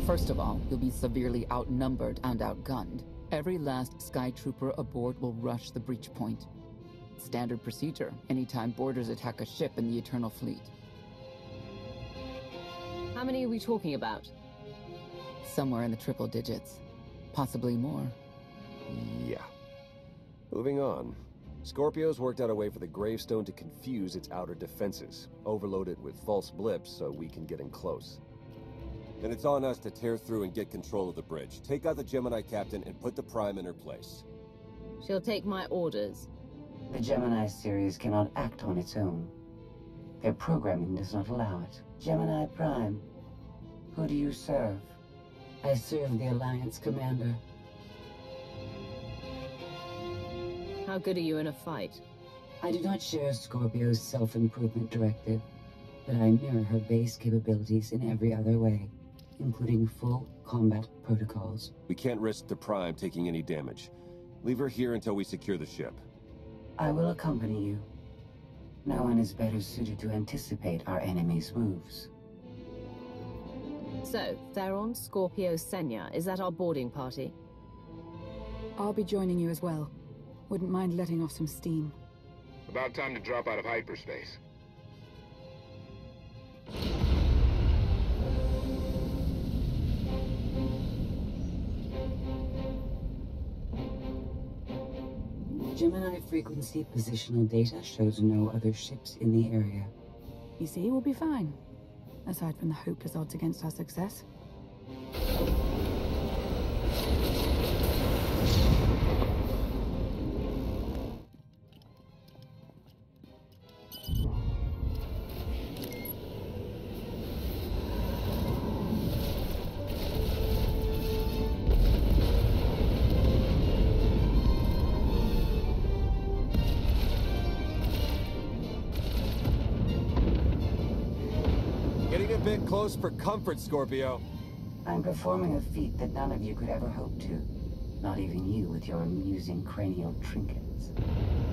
First of all, you'll be severely outnumbered and outgunned. Every last Sky Trooper aboard will rush the breach point. Standard procedure, anytime boarders attack a ship in the Eternal Fleet. How many are we talking about? Somewhere in the triple digits. Possibly more. Yeah. Moving on. Scorpio's worked out a way for the gravestone to confuse its outer defenses, overload it with false blips so we can get in close. Then it's on us to tear through and get control of the bridge. Take out the Gemini captain and put the Prime in her place. She'll take my orders. The Gemini series cannot act on its own. Their programming does not allow it. Gemini Prime, who do you serve? I serve the Alliance Commander. How good are you in a fight? I do not share Scorpio's self-improvement directive, but I mirror her base capabilities in every other way, including full combat protocols. We can't risk the Prime taking any damage. Leave her here until we secure the ship. I will accompany you. No one is better suited to anticipate our enemy's moves. So, Theron, Scorpio, Senya, is that our boarding party? I'll be joining you as well. Wouldn't mind letting off some steam. About time to drop out of hyperspace. Gemini frequency positional data shows no other ships in the area. You see, we'll be fine. Aside from the hopeless odds against our success. Getting a bit close for comfort, Scorpio. I'm performing a feat that none of you could ever hope to. Not even you with your amusing cranial trinkets.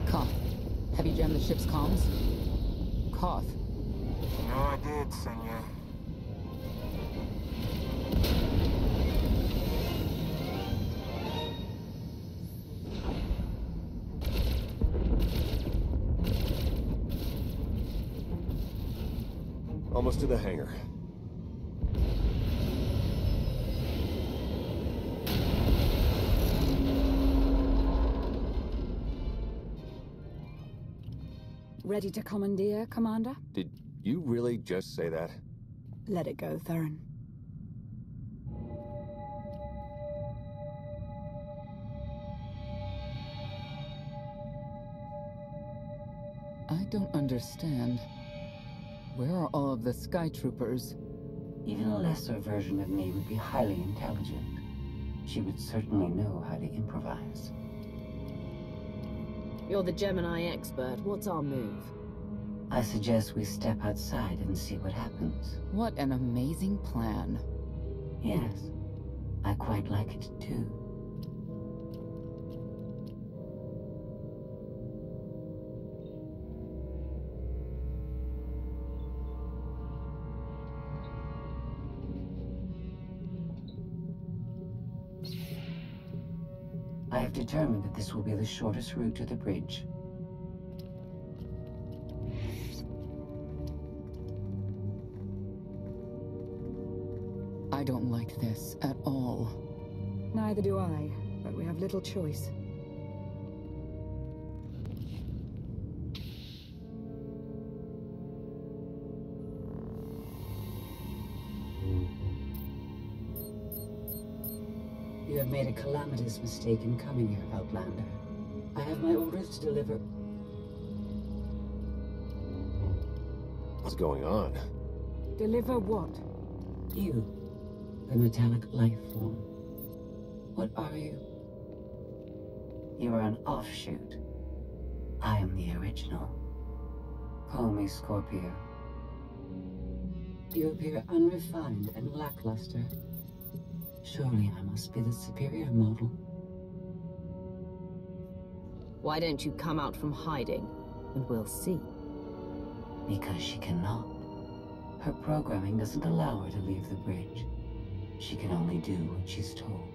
Koth, have you jammed the ship's comms? Koth. No, I did, Senya. Almost to the hangar. Ready to commandeer, Commander? Did you really just say that? Let it go, Theron. I don't understand. Where are all of the Sky Troopers? Even a lesser version of me would be highly intelligent. She would certainly know how to improvise. You're the Gemini expert. What's our move? I suggest we step outside and see what happens. What an amazing plan. Yes, I quite like it too. I have determined that this will be the shortest route to the bridge. I don't like this at all. Neither do I, but we have little choice. You have made a calamitous mistake in coming here, Outlander. I have my orders to deliver. What's going on? Deliver what? You, the metallic life form. What are you? You are an offshoot. I am the original. Call me Scorpio. You appear unrefined and lackluster. Surely I must be the superior model. Why don't you come out from hiding, and we'll see. Because she cannot. Her programming doesn't allow her to leave the bridge. She can only do what she's told.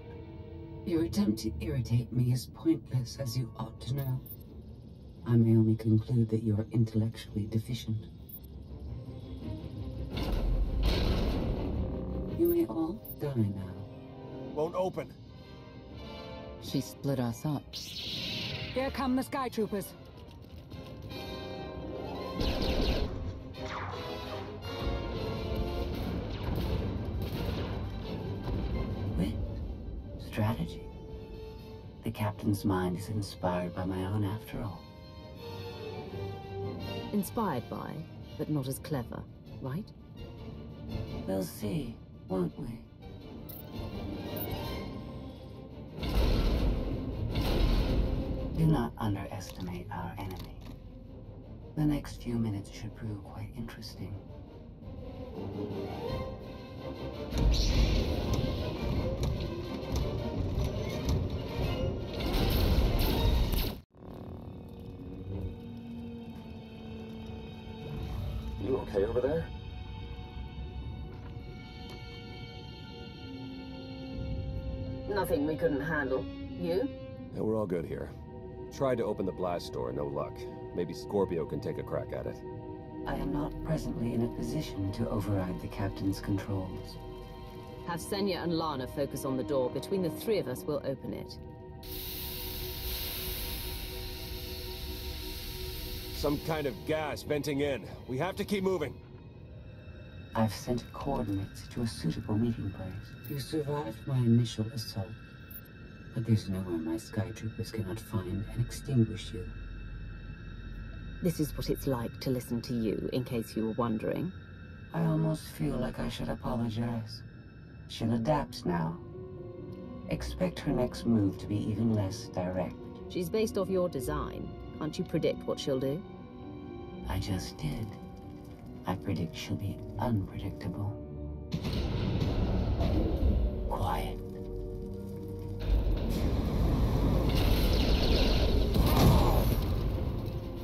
Your attempt to irritate me is pointless, as you ought to know. I may only conclude that you are intellectually deficient. You may all die now. Won't open. She split us up. Here come the Sky Troopers. Wit. Strategy. The captain's mind is inspired by my own after all. Inspired by, but not as clever, right? We'll see, won't we? Do not underestimate our enemy. The next few minutes should prove quite interesting. You okay over there? Nothing we couldn't handle. You? Yeah, we're all good here. Tried to open the blast door, no luck. Maybe Scorpio can take a crack at it. I am not presently in a position to override the captain's controls. Have Senya and Lana focus on the door. Between the three of us, we'll open it. Some kind of gas venting in. We have to keep moving. I've sent coordinates to a suitable meeting place. You survived my initial assault, but there's nowhere my Sky Troopers cannot find and extinguish you. This is what it's like to listen to you, in case you were wondering. I almost feel like I should apologize. She'll adapt now. Expect her next move to be even less direct. She's based off your design. Can't you predict what she'll do? I just did. I predict she'll be unpredictable. Quiet.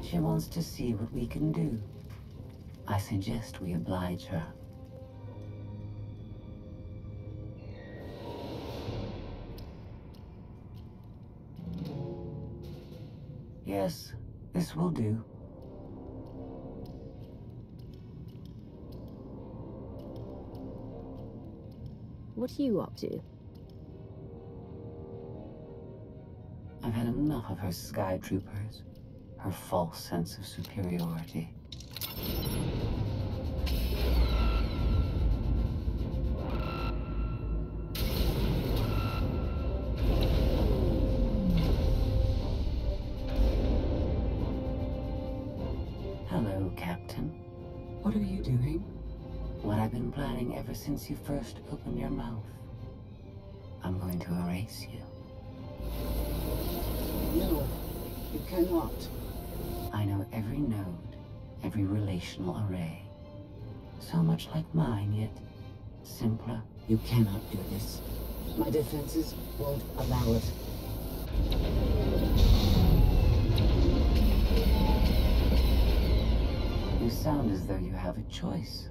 She wants to see what we can do. I suggest we oblige her. Yes, this will do. What are you up to? I've had enough of her Sky Troopers. Her false sense of superiority. Hello, Captain. What are you doing? What I've been planning ever since you first opened your mouth. I'm going to erase you. No, you cannot. I know every node, every relational array. So much like mine, yet simpler. You cannot do this. My defenses won't allow it. You sound as though you have a choice.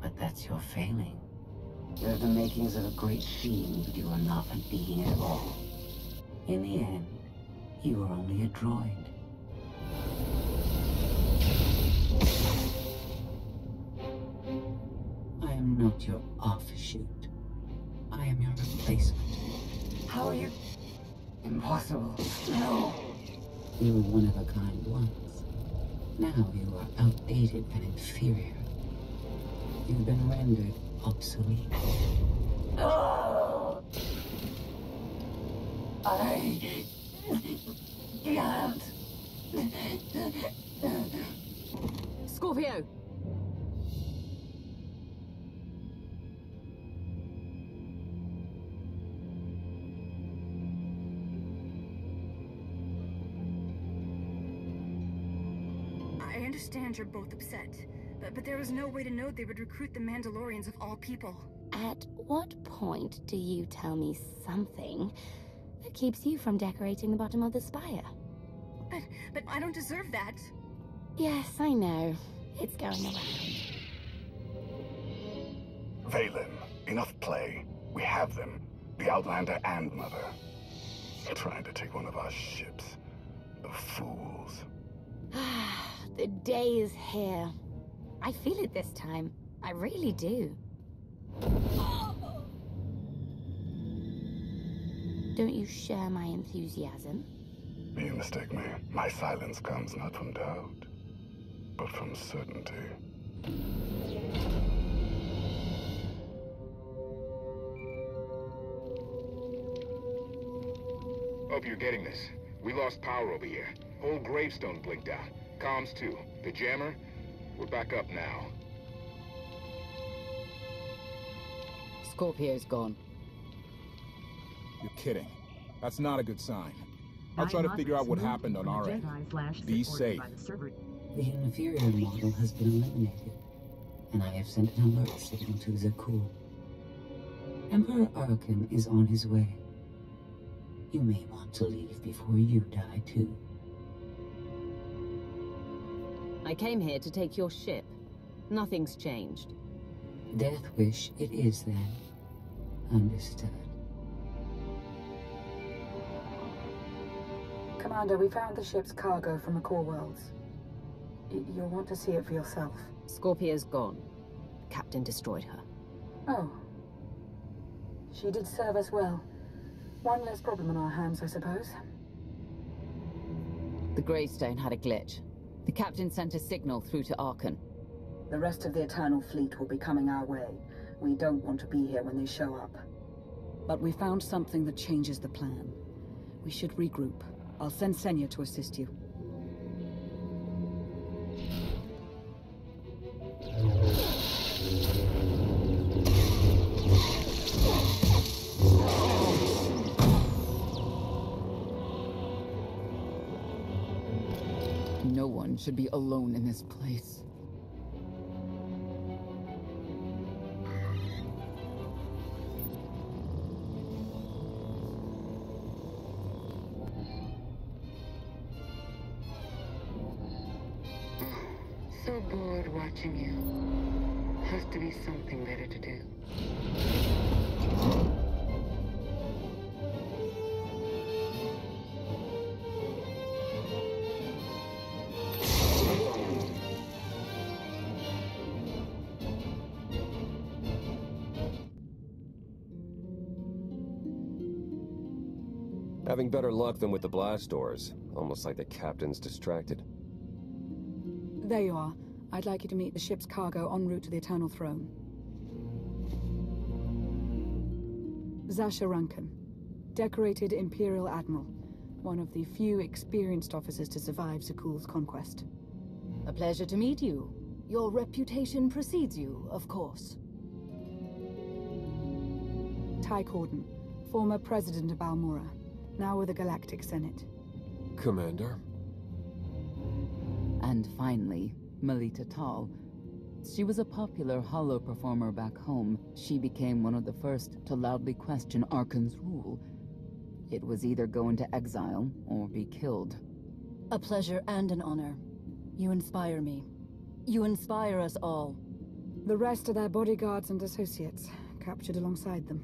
But that's your failing. You have the makings of a great being, but you are not a being at all. In the end, you are only a droid. I am not your offshoot. I am your replacement. How are you? Impossible. No. You were one of a kind once. Now you are outdated and inferior. You've been rendered obsolete. Oh! I can't. Scorpio! I understand you're both upset, but there was no way to know they would recruit the Mandalorians of all people. At what point do you tell me something that keeps you from decorating the bottom of the spire? But I don't deserve that. Yes, I know. It's going around. Valen, enough play. have them. The Outlander and Mother. Trying to take one of our ships. The fools. The day is here. I feel it this time. I really do. Don't you share my enthusiasm? You mistake me. My silence comes not from doubt, but from certainty. Hope you're getting this. We lost power over here. Whole gravestone blinked out. Comms too. The jammer? We're back up now. Scorpio's gone. You're kidding. That's not a good sign. I'll try to figure out what happened on our end. Be safe. The inferior model has been eliminated, and I have sent an alert signal to Zakul. Emperor Arkan is on his way. You may want to leave before you die, too. I came here to take your ship. Nothing's changed. Death wish it is, then. Understood. Commander, we found the ship's cargo from the core worlds. You'll want to see it for yourself. Scorpio's gone. The captain destroyed her. Oh. She did serve us well. One less problem on our hands, I suppose. The gravestone had a glitch. The captain sent a signal through to Arkan. The rest of the Eternal Fleet will be coming our way. We don't want to be here when they show up. But we found something that changes the plan. We should regroup. I'll send Senya to assist you. No one should be alone in this place. So bored watching you. Has to be something better to do. Having better luck than with the blast doors. Almost like the captain's distracted. There you are. I'd like you to meet the ship's cargo en route to the Eternal Throne. Zasha Rankin, decorated Imperial Admiral. One of the few experienced officers to survive Zakul's conquest. A pleasure to meet you. Your reputation precedes you, of course. Ty Corden, former president of Balmora, now with the Galactic Senate. Commander? And finally, Melita Tal. She was a popular holo performer back home. She became one of the first to loudly question Arkan's rule. It was either go into exile or be killed. A pleasure and an honor. You inspire me. You inspire us all. The rest are their bodyguards and associates, captured alongside them.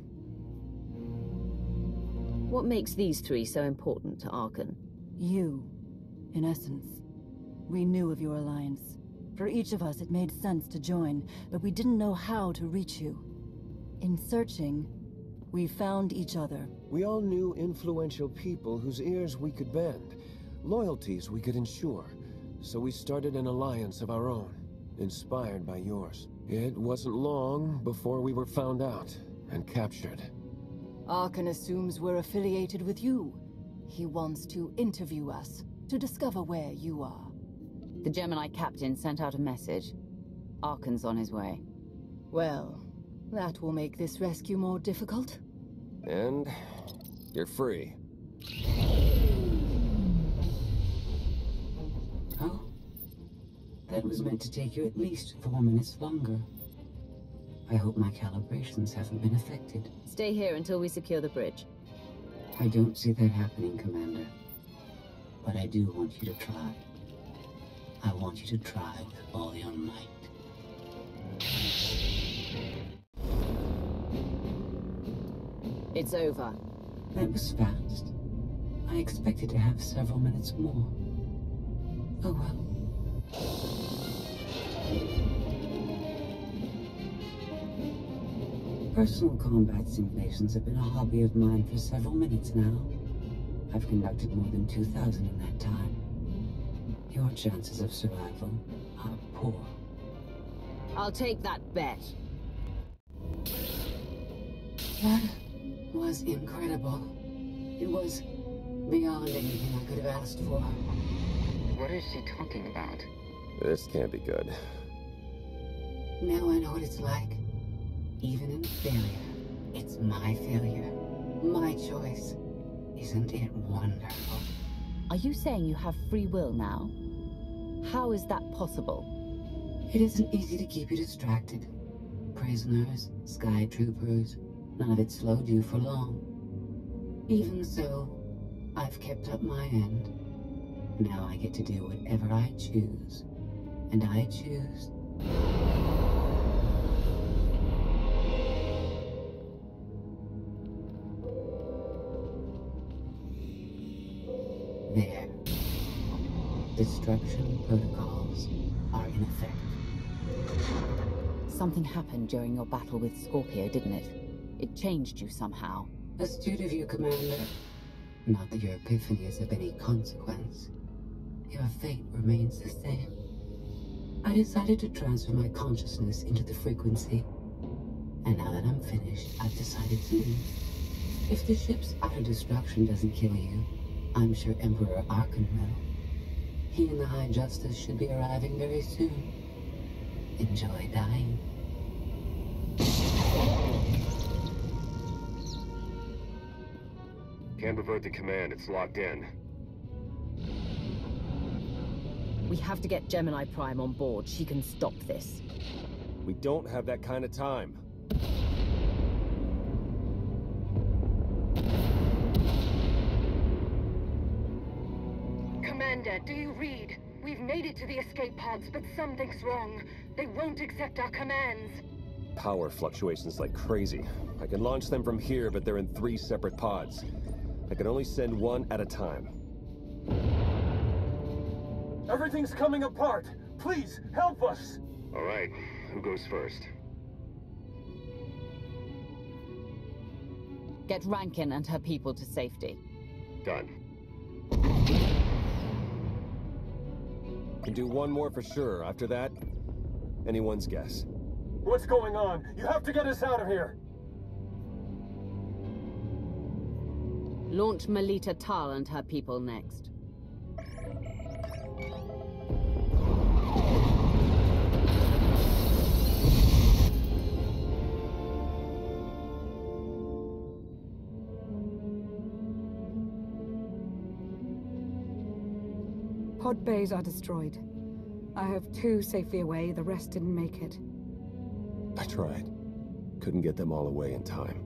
What makes these three so important to Arkan? You, in essence. We knew of your alliance. For each of us, it made sense to join, but we didn't know how to reach you. In searching, we found each other. We all knew influential people whose ears we could bend, loyalties we could ensure. So we started an alliance of our own, inspired by yours. It wasn't long before we were found out and captured. Arkan assumes we're affiliated with you. He wants to interview us, to discover where you are. The Gemini captain sent out a message. Arkan's on his way. Well, that will make this rescue more difficult. And you're free. Oh? That was meant to take you at least 4 minutes longer. I hope my calibrations haven't been affected. Stay here until we secure the bridge. I don't see that happening, Commander. But I do want you to try. I want you to try with all your might. It's over. That was fast. I expected to have several minutes more. Oh well. Personal combat simulations have been a hobby of mine for several minutes now. I've conducted more than 2,000 in that time. Your chances of survival are poor. I'll take that bet. That was incredible. It was beyond anything I could have asked for. What is she talking about? This can't be good. Now I know what it's like. Even in failure, it's my failure. My choice. Isn't it wonderful? Are you saying you have free will now? How is that possible? It isn't easy to keep you distracted. Prisoners, sky troopers, none of it slowed you for long. Even so, I've kept up my end. Now I get to do whatever I choose. And I choose... There. Destruction protocols are in effect. Something happened during your battle with Scorpio, didn't it? It changed you somehow. Astute of you, Commander. Not that your epiphany is of any consequence. Your fate remains the same. I decided to transfer my consciousness into the frequency. And now that I'm finished, I've decided to leave. If the ship's utter destruction doesn't kill you, I'm sure Emperor Arkan will. He and the High Justice should be arriving very soon. Enjoy dying. Can't revert the command, it's locked in. We have to get Gemini Prime on board. She can stop this. We don't have that kind of time. Commander, do you read? We've made it to the escape pods, but something's wrong. They won't accept our commands. Power fluctuations like crazy. I can launch them from here, but they're in 3 separate pods. I can only send one at a time. Everything's coming apart. Please, help us! All right, who goes first? Get Rankin and her people to safety. Done. Can do one more for sure. After that, anyone's guess. What's going on? You have to get us out of here! Launch Melita Tal and her people next. Pod bays are destroyed. I have 2 safely away, the rest didn't make it. I tried. Couldn't get them all away in time.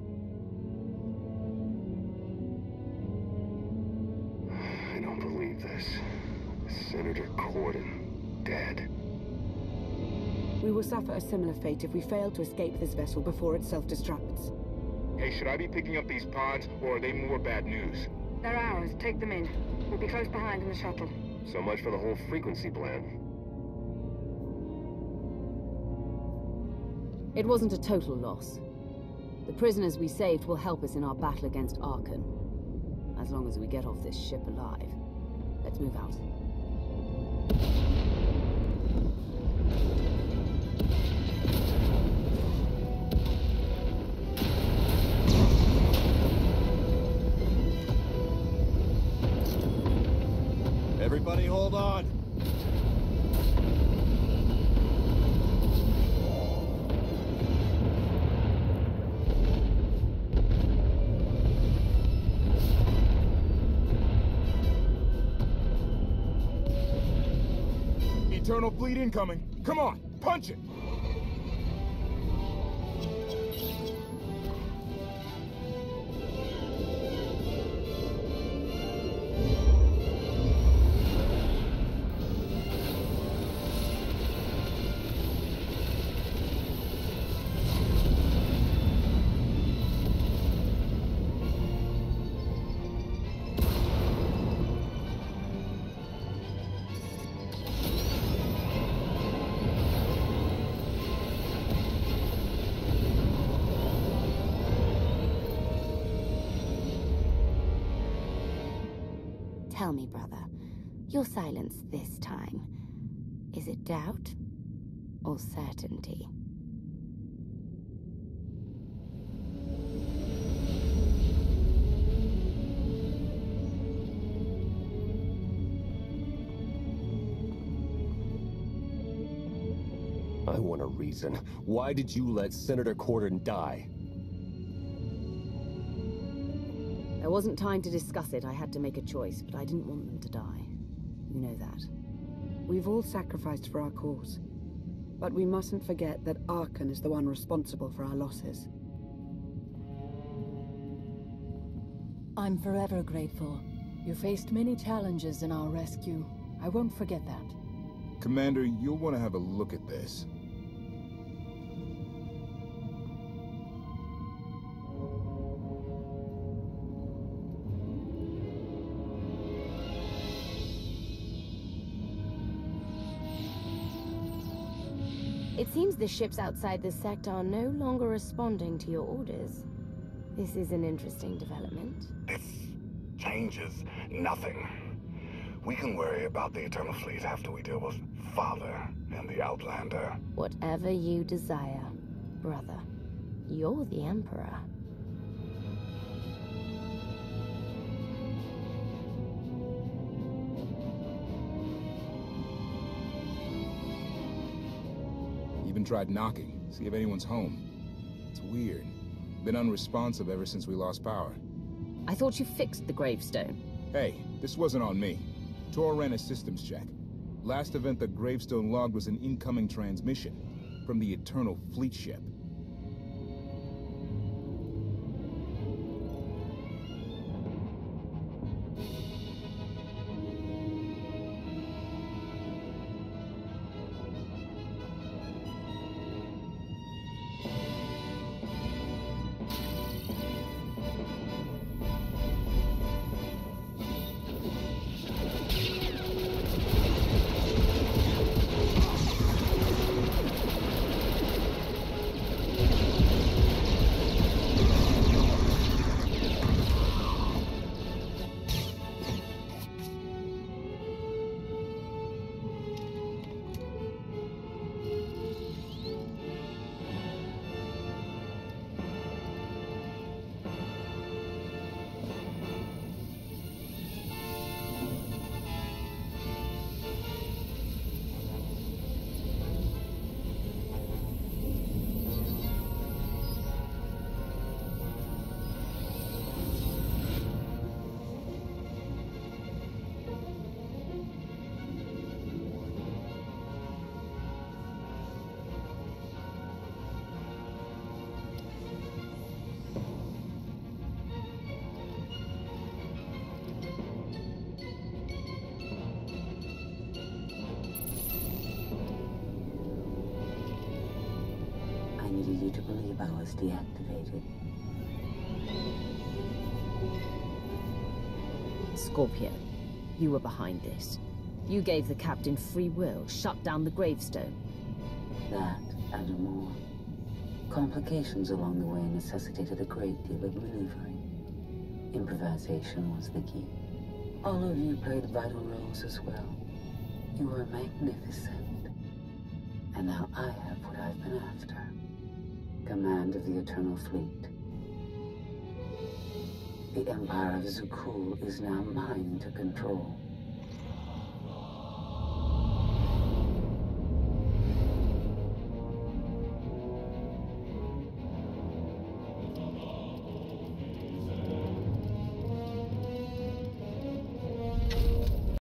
I don't believe this. Senator Corden, dead. We will suffer a similar fate if we fail to escape this vessel before it self-destructs. Hey, should I be picking up these pods, or are they more bad news? They're ours. Take them in. We'll be close behind in the shuttle. So much for the whole frequency plan. It wasn't a total loss. The prisoners we saved will help us in our battle against Arkan. As long as we get off this ship alive. Let's move out. Everybody hold on. Eternal fleet incoming. Come on, punch it. Tell me, brother, your silence this time, is it doubt or certainty? I want a reason. Why did you let Senator Corden die? There wasn't time to discuss it. I had to make a choice, but I didn't want them to die. You know that. We've all sacrificed for our cause. But we mustn't forget that Archon is the one responsible for our losses. I'm forever grateful. You faced many challenges in our rescue. I won't forget that. Commander, you'll want to have a look at this. It seems the ships outside this sector are no longer responding to your orders. This is an interesting development. This changes nothing. We can worry about the Eternal Fleet after we deal with Father and the Outlander. Whatever you desire, brother. You're the Emperor. Even tried knocking, see if anyone's home. It's weird. Been unresponsive ever since we lost power. I thought you fixed the gravestone. Hey, this wasn't on me. Tor ran a systems check. Last event the gravestone logged was an incoming transmission from the Eternal Fleet ship. I needed you to believe I was deactivated. Scorpio, you were behind this. You gave the captain free will, shut down the gravestone. That and more. Complications along the way necessitated a great deal of maneuvering. Improvisation was the key. All of you played vital roles as well. You were magnificent. And now I have what I've been after. Command of the Eternal Fleet. The Empire of Zukul is now mine to control.